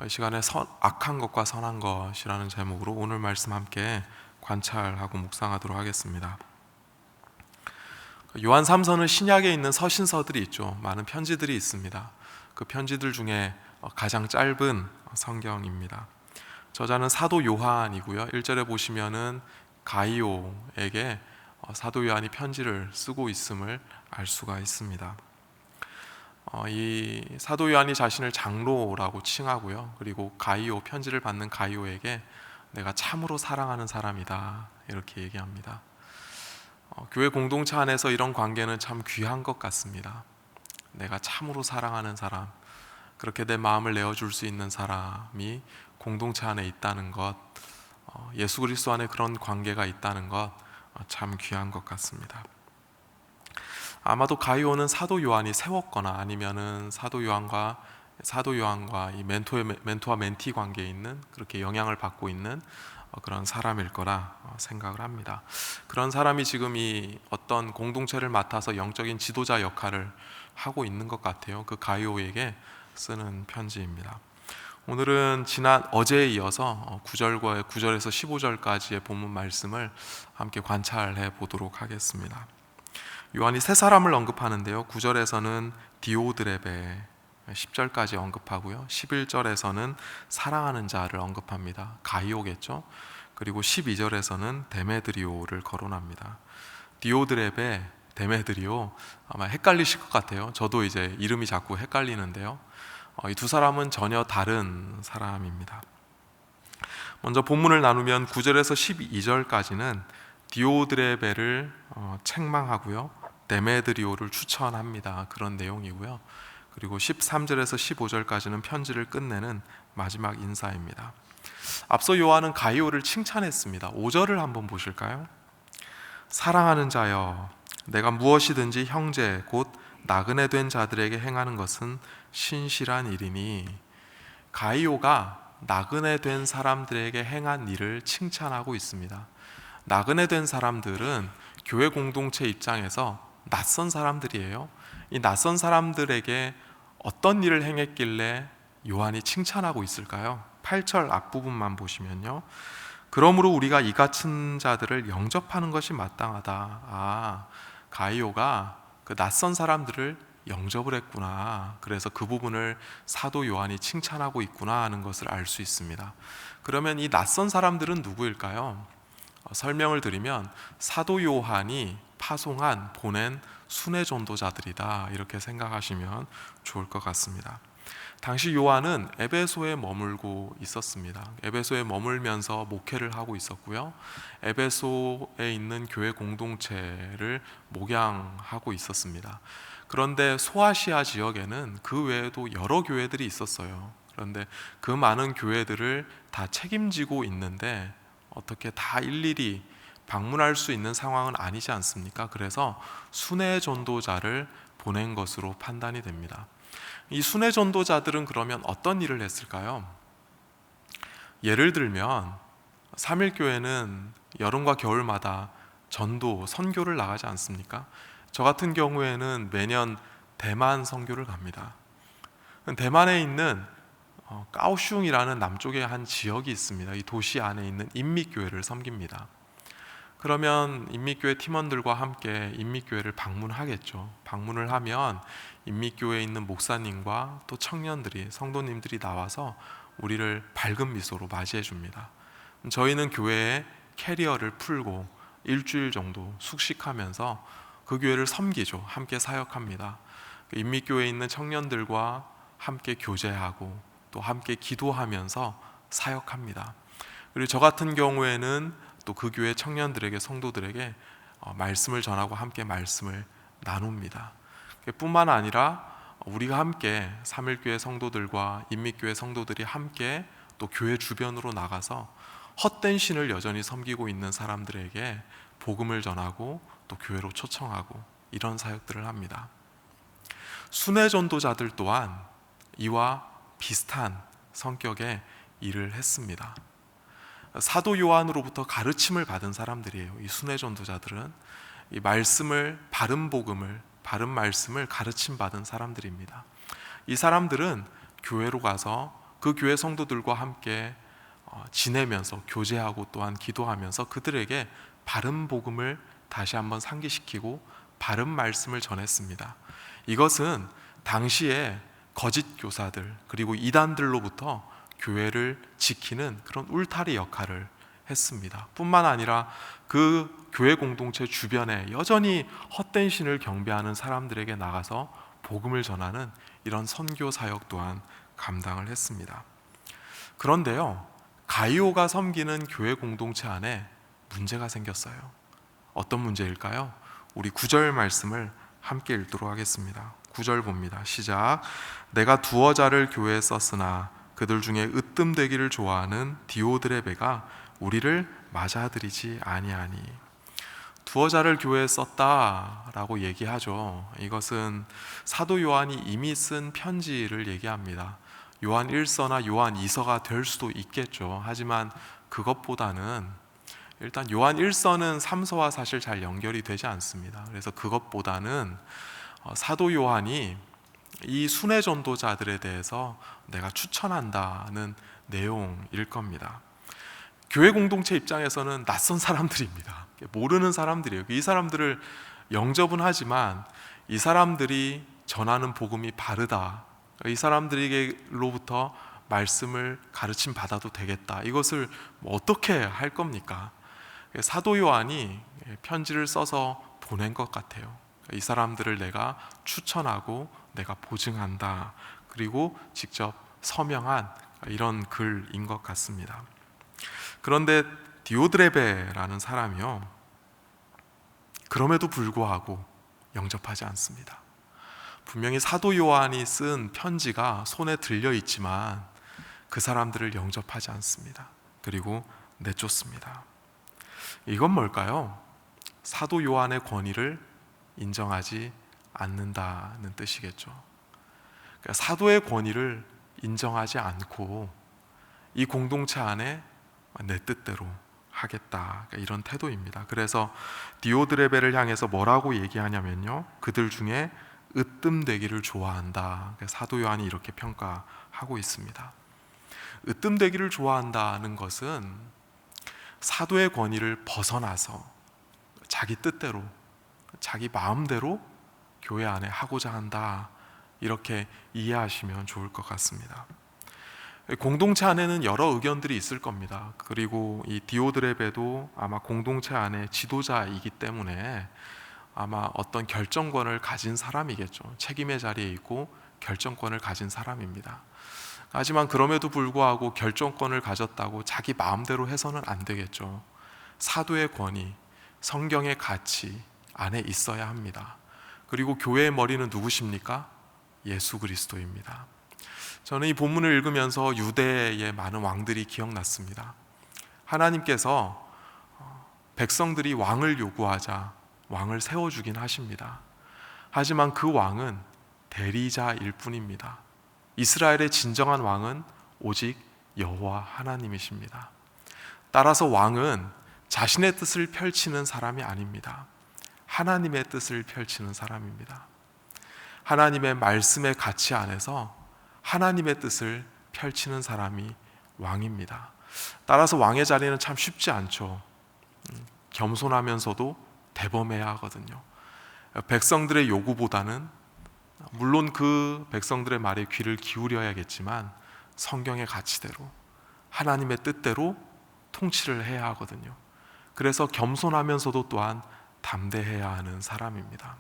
이 시간에 악한 것과 선한 것이라는 제목으로 오늘 말씀 함께 관찰하고 묵상하도록 하겠습니다. 요한 3서는 신약에 있는 서신서들이 있죠. 많은 편지들이 있습니다. 그 편지들 중에 가장 짧은 성경입니다. 저자는 사도 요한이고요. 1절에 보시면은 가이오에게 사도 요한이 편지를 쓰고 있음을 알 수가 있습니다. 이 사도 요한이 자신을 장로라고 칭하고요. 그리고 가이오, 편지를 받는 가이오에게 내가 참으로 사랑하는 사람이다 이렇게 얘기합니다. 교회 공동체 안에서 이런 관계는 참 귀한 것 같습니다. 내가 참으로 사랑하는 사람, 그렇게 내 마음을 내어줄 수 있는 사람이 공동체 안에 있다는 것, 예수 그리스도 안에 그런 관계가 있다는 것 참 귀한 것 같습니다. 아마도 가이오는 사도 요한이 세웠거나 아니면은 사도 요한과 이 멘토와 멘티 관계에 있는, 그렇게 영향을 받고 있는 그런 사람일 거라 생각을 합니다. 그런 사람이 지금 이 어떤 공동체를 맡아서 영적인 지도자 역할을 하고 있는 것 같아요. 그 가이오에게 쓰는 편지입니다. 오늘은 어제에 이어서 9절에서 15절까지의 본문 말씀을 함께 관찰해 보도록 하겠습니다. 요한이 세 사람을 언급하는데요. 9절에서는 디오드레베, 10절까지 언급하고요. 11절에서는 사랑하는 자를 언급합니다. 가이오겠죠. 그리고 12절에서는 데메드리오를 거론합니다. 디오드레베, 데메드리오, 아마 헷갈리실 것 같아요. 저도 이제 이름이 자꾸 헷갈리는데요. 이 두 사람은 전혀 다른 사람입니다. 먼저 본문을 나누면 9절에서 12절까지는 디오드레베를 책망하고요, 데메드리오를 추천합니다. 그런 내용이고요. 그리고 13절에서 15절까지는 편지를 끝내는 마지막 인사입니다. 앞서 요한은 가이오를 칭찬했습니다. 5절을 한번 보실까요? 사랑하는 자여, 내가 무엇이든지 형제 곧 나그네 된 자들에게 행하는 것은 신실한 일이니. 가이오가 나그네 된 사람들에게 행한 일을 칭찬하고 있습니다. 나그네 된 사람들은 교회 공동체 입장에서 낯선 사람들이에요. 이 낯선 사람들에게 어떤 일을 행했길래 요한이 칭찬하고 있을까요? 8절 앞부분만 보시면요, 그러므로 우리가 이 같은 자들을 영접하는 것이 마땅하다. 가이오가 그 낯선 사람들을 영접을 했구나, 그래서 그 부분을 사도 요한이 칭찬하고 있구나 하는 것을 알 수 있습니다. 그러면 이 낯선 사람들은 누구일까요? 설명을 드리면 사도 요한이 보낸 순회 전도자들이다 이렇게 생각하시면 좋을 것 같습니다. 당시 요한은 에베소에 머물고 있었습니다. 에베소에 머물면서 목회를 하고 있었고요, 에베소에 있는 교회 공동체를 목양하고 있었습니다. 그런데 소아시아 지역에는 그 외에도 여러 교회들이 있었어요. 그런데 그 많은 교회들을 다 책임지고 있는데 어떻게 다 일일이 방문할 수 있는 상황은 아니지 않습니까? 그래서 순회 전도자를 보낸 것으로 판단이 됩니다. 이 순회 전도자들은 그러면 어떤 일을 했을까요? 예를 들면 삼일교회는 여름과 겨울마다 선교를 나가지 않습니까? 저 같은 경우에는 매년 대만 선교를 갑니다. 대만에 있는 까오슝이라는 남쪽의 한 지역이 있습니다. 이 도시 안에 있는 인미교회를 섬깁니다. 그러면 인미교회 팀원들과 함께 인미교회를 방문하겠죠. 방문을 하면 인미교회에 있는 목사님과 또 성도님들이 나와서 우리를 밝은 미소로 맞이해 줍니다. 저희는 교회에 캐리어를 풀고 일주일 정도 숙식하면서 그 교회를 섬기죠. 함께 사역합니다. 인미교회에 있는 청년들과 함께 교제하고 또 함께 기도하면서 사역합니다. 그리고 저 같은 경우에는 또 그 교회 청년들에게, 성도들에게 말씀을 전하고 함께 말씀을 나눕니다. 뿐만 아니라 우리가 함께 삼일교회 성도들과 인미교회 성도들이 함께 또 교회 주변으로 나가서 헛된 신을 여전히 섬기고 있는 사람들에게 복음을 전하고 또 교회로 초청하고 이런 사역들을 합니다. 순회 전도자들 또한 이와 비슷한 성격의 일을 했습니다. 사도 요한으로부터 가르침을 받은 사람들이에요. 이 순회 전도자들은 이 바른 말씀을 가르침 받은 사람들입니다. 이 사람들은 교회로 가서 그 교회 성도들과 함께 지내면서 교제하고 또한 기도하면서 그들에게 바른 복음을 다시 한번 상기시키고 바른 말씀을 전했습니다. 이것은 당시에 거짓 교사들 그리고 이단들로부터 교회를 지키는 그런 울타리 역할을 했습니다. 뿐만 아니라 그 교회 공동체 주변에 여전히 헛된 신을 경배하는 사람들에게 나가서 복음을 전하는 이런 선교 사역 또한 감당을 했습니다. 그런데요, 가이오가 섬기는 교회 공동체 안에 문제가 생겼어요. 어떤 문제일까요? 우리 9절 말씀을 함께 읽도록 하겠습니다. 9절 봅니다. 시작. 내가 두어 자를 교회에 썼으나 그들 중에 으뜸되기를 좋아하는 디오드레베가 우리를 맞아들이지 아니하니. 두어 자를 교회에 썼다라고 얘기하죠. 이것은 사도 요한이 이미 쓴 편지를 얘기합니다. 요한 1서나 요한 2서가 될 수도 있겠죠. 하지만 그것보다는 일단 요한 1서는 3서와 사실 잘 연결이 되지 않습니다. 그래서 그것보다는 사도 요한이 이 순회 전도자들에 대해서 내가 추천한다는 내용일 겁니다. 교회 공동체 입장에서는 낯선 사람들입니다. 모르는 사람들이에요. 이 사람들을 영접은 하지만 이 사람들이 전하는 복음이 바르다, 이 사람들에게로부터 말씀을 가르침 받아도 되겠다, 이것을 어떻게 할 겁니까? 사도 요한이 편지를 써서 보낸 것 같아요. 이 사람들을 내가 추천하고 내가 보증한다, 그리고 직접 서명한 이런 글인 것 같습니다. 그런데 디오드레베라는 사람이요, 그럼에도 불구하고 영접하지 않습니다. 분명히 사도 요한이 쓴 편지가 손에 들려 있지만 그 사람들을 영접하지 않습니다. 그리고 내쫓습니다. 이건 뭘까요? 사도 요한의 권위를 인정하지 않는다는 뜻이겠죠. 그러니까 사도의 권위를 인정하지 않고 이 공동체 안에 내 뜻대로 하겠다, 이런 태도입니다. 그래서 디오드레베를 향해서 뭐라고 얘기하냐면요, 그들 중에 으뜸되기를 좋아한다. 사도 요한이 이렇게 평가하고 있습니다. 으뜸되기를 좋아한다는 것은 사도의 권위를 벗어나서 자기 뜻대로, 자기 마음대로 교회 안에 하고자 한다, 이렇게 이해하시면 좋을 것 같습니다. 공동체 안에는 여러 의견들이 있을 겁니다. 그리고 이 디오드레베도 아마 공동체 안에 지도자이기 때문에 아마 어떤 결정권을 가진 사람이겠죠. 책임의 자리에 있고 결정권을 가진 사람입니다. 하지만 그럼에도 불구하고 결정권을 가졌다고 자기 마음대로 해서는 안 되겠죠. 사도의 권위, 성경의 가치 안에 있어야 합니다. 그리고 교회의 머리는 누구십니까? 예수 그리스도입니다. 저는 이 본문을 읽으면서 유대의 많은 왕들이 기억났습니다. 하나님께서 백성들이 왕을 요구하자 왕을 세워주긴 하십니다. 하지만 그 왕은 대리자일 뿐입니다. 이스라엘의 진정한 왕은 오직 여호와 하나님이십니다. 따라서 왕은 자신의 뜻을 펼치는 사람이 아닙니다. 하나님의 뜻을 펼치는 사람입니다. 하나님의 말씀의 가치 안에서 하나님의 뜻을 펼치는 사람이 왕입니다. 따라서 왕의 자리는 참 쉽지 않죠. 겸손하면서도 대범해야 하거든요. 백성들의 요구보다는, 물론 그 백성들의 말에 귀를 기울여야겠지만 성경의 가치대로, 하나님의 뜻대로 통치를 해야 하거든요. 그래서 겸손하면서도 또한 담대해야 하는 사람입니다.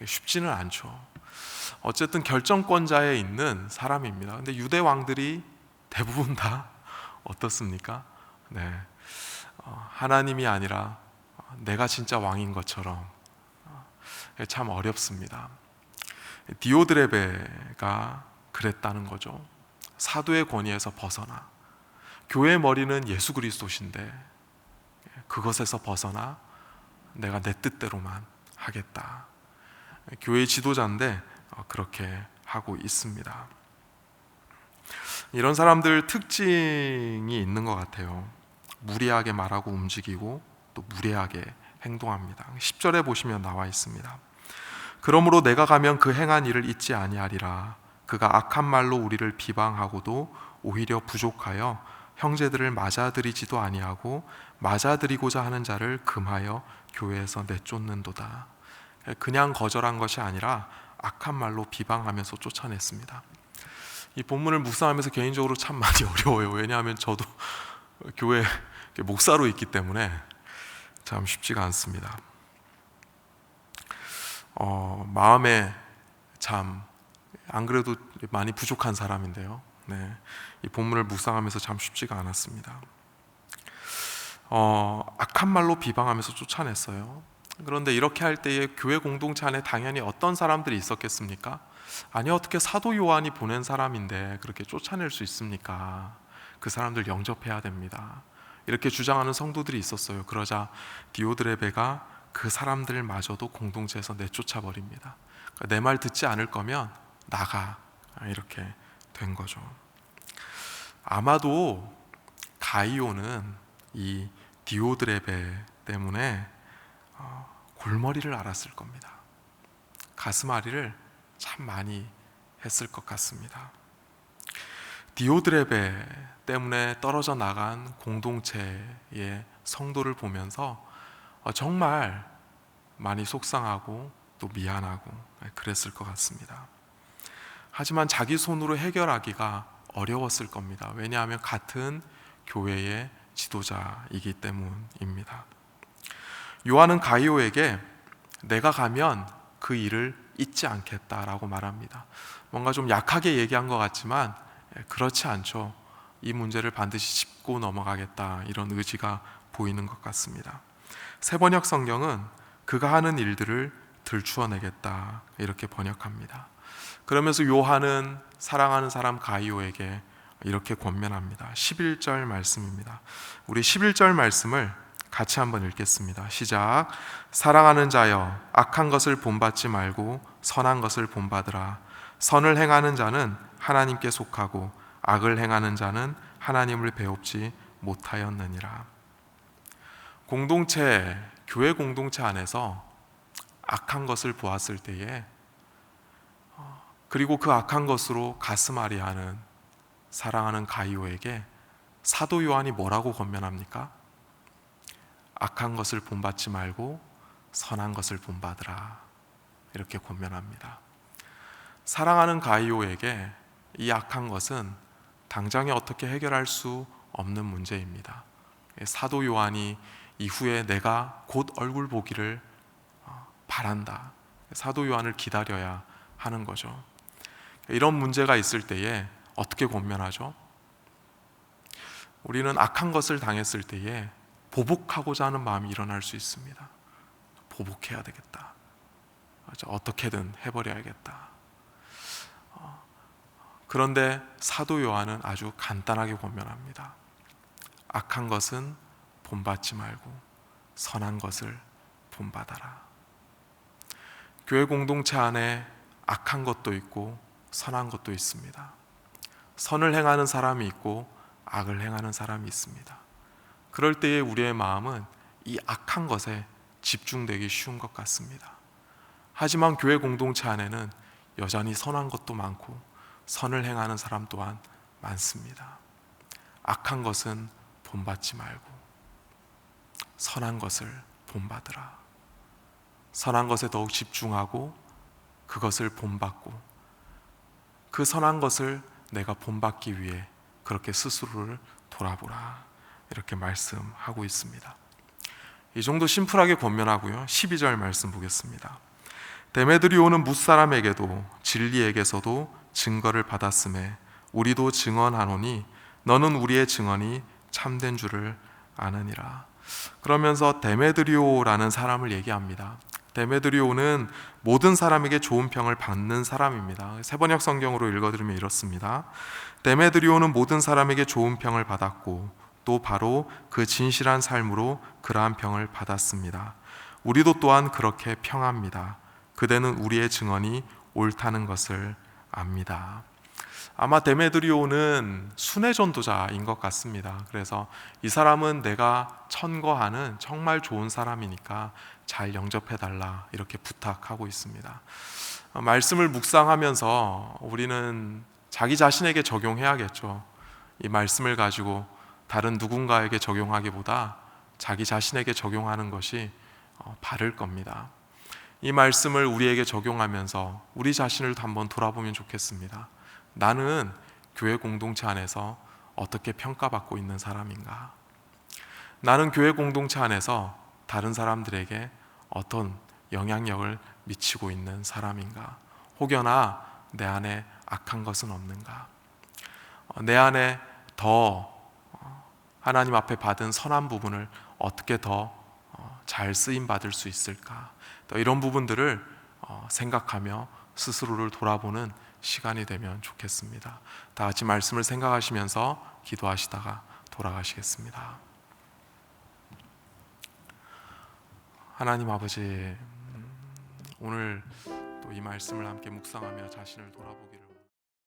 쉽지는 않죠. 어쨌든 결정권자에 있는 사람입니다. 근데 유대 왕들이 대부분 다 어떻습니까? 하나님이 아니라 내가 진짜 왕인 것처럼, 참 어렵습니다. 디오드레베가 그랬다는 거죠. 사도의 권위에서 벗어나, 교회의 머리는 예수 그리스도신데 그것에서 벗어나 내가 내 뜻대로만 하겠다. 교회 지도자인데 그렇게 하고 있습니다. 이런 사람들 특징이 있는 것 같아요. 무례하게 말하고 움직이고 또 무례하게 행동합니다. 10절에 보시면 나와 있습니다. 그러므로 내가 가면 그 행한 일을 잊지 아니하리라. 그가 악한 말로 우리를 비방하고도 오히려 부족하여 형제들을 맞아들이지도 아니하고 맞아들이고자 하는 자를 금하여 교회에서 내쫓는도다. 그냥 거절한 것이 아니라 악한 말로 비방하면서 쫓아냈습니다. 이 본문을 묵상하면서 개인적으로 참 많이 어려워요. 왜냐하면 저도 교회 목사로 있기 때문에 참 쉽지가 않습니다. 마음에 참 안 그래도 많이 부족한 사람인데요. 네, 이 본문을 묵상하면서 참 쉽지가 않았습니다. 악한 말로 비방하면서 쫓아냈어요. 그런데 이렇게 할 때에 교회 공동체 안에 당연히 어떤 사람들이 있었겠습니까? 아니, 어떻게 사도 요한이 보낸 사람인데 그렇게 쫓아낼 수 있습니까? 그 사람들 영접해야 됩니다. 이렇게 주장하는 성도들이 있었어요. 그러자 디오드레베가 그 사람들마저도 공동체에서 내쫓아 버립니다. 그러니까 내 말 듣지 않을 거면 나가, 이렇게 된 거죠. 아마도 가이오는 이 디오드레베 때문에 골머리를 앓았을 겁니다. 가슴앓이를 참 많이 했을 것 같습니다. 디오드레베 때문에 떨어져 나간 공동체의 성도를 보면서 정말 많이 속상하고 또 미안하고 그랬을 것 같습니다. 하지만 자기 손으로 해결하기가 어려웠을 겁니다. 왜냐하면 같은 교회의 지도자이기 때문입니다. 요한은 가이오에게 내가 가면 그 일을 잊지 않겠다라고 말합니다. 뭔가 좀 약하게 얘기한 것 같지만 그렇지 않죠. 이 문제를 반드시 짚고 넘어가겠다, 이런 의지가 보이는 것 같습니다. 세번역 성경은 그가 하는 일들을 들추어내겠다, 이렇게 번역합니다. 그러면서 요한은 사랑하는 사람 가이오에게 이렇게 권면합니다. 11절 말씀입니다. 우리 11절 말씀을 같이 한번 읽겠습니다. 시작. 사랑하는 자여, 악한 것을 본받지 말고 선한 것을 본받으라. 선을 행하는 자는 하나님께 속하고 악을 행하는 자는 하나님을 배웁지 못하였느니라. 공동체, 교회 공동체 안에서 악한 것을 보았을 때에, 그리고 그 악한 것으로 가슴앓이하는 사랑하는 가이오에게 사도 요한이 뭐라고 권면합니까? 악한 것을 본받지 말고 선한 것을 본받으라, 이렇게 권면합니다. 사랑하는 가이오에게 이 악한 것은 당장에 어떻게 해결할 수 없는 문제입니다. 사도 요한이 이후에 내가 곧 얼굴 보기를 바란다, 사도 요한을 기다려야 하는 거죠. 이런 문제가 있을 때에 어떻게 권면하죠? 우리는 악한 것을 당했을 때에 보복하고자 하는 마음이 일어날 수 있습니다. 보복해야 되겠다, 어떻게든 해버려야겠다. 그런데 사도 요한은 아주 간단하게 권면합니다. 악한 것은 본받지 말고 선한 것을 본받아라. 교회 공동체 안에 악한 것도 있고 선한 것도 있습니다. 선을 행하는 사람이 있고 악을 행하는 사람이 있습니다. 그럴 때에 우리의 마음은 이 악한 것에 집중되기 쉬운 것 같습니다. 하지만 교회 공동체 안에는 여전히 선한 것도 많고 선을 행하는 사람 또한 많습니다. 악한 것은 본받지 말고 선한 것을 본받으라. 선한 것에 더욱 집중하고 그것을 본받고 그 선한 것을 내가 본받기 위해 그렇게 스스로를 돌아보라, 이렇게 말씀하고 있습니다. 이 정도 심플하게 권면하고요. 12절 말씀 보겠습니다. 데메드리오는 뭇사람에게도 진리에게서도 증거를 받았음에 우리도 증언하노니 너는 우리의 증언이 참된 줄을 아느니라. 그러면서 데메드리오라는 사람을 얘기합니다. 데메드리오는 모든 사람에게 좋은 평을 받는 사람입니다. 세번역 성경으로 읽어드리면 이렇습니다. 데메드리오는 모든 사람에게 좋은 평을 받았고 또 바로 그 진실한 삶으로 그러한 평을 받았습니다. 우리도 또한 그렇게 평합니다. 그대는 우리의 증언이 옳다는 것을 압니다. 아마 데메드리오는 순회 전도자인 것 같습니다. 그래서 이 사람은 내가 천거하는 정말 좋은 사람이니까 잘 영접해달라, 이렇게 부탁하고 있습니다. 말씀을 묵상하면서 우리는 자기 자신에게 적용해야겠죠. 이 말씀을 가지고 다른 누군가에게 적용하기보다 자기 자신에게 적용하는 것이 바를 겁니다. 이 말씀을 우리에게 적용하면서 우리 자신을 한번 돌아보면 좋겠습니다. 나는 교회 공동체 안에서 어떻게 평가받고 있는 사람인가? 나는 교회 공동체 안에서 다른 사람들에게 어떤 영향력을 미치고 있는 사람인가? 혹여나 내 안에 악한 것은 없는가? 내 안에 더 하나님 앞에 받은 선한 부분을 어떻게 더 잘 쓰임 받을 수 있을까? 또 이런 부분들을 생각하며 스스로를 돌아보는 시간이 되면 좋겠습니다. 다 같이 말씀을 생각하시면서 기도하시다가 돌아가시겠습니다. 하나님 아버지, 오늘 또 이 말씀을 함께 묵상하며 자신을 돌아보게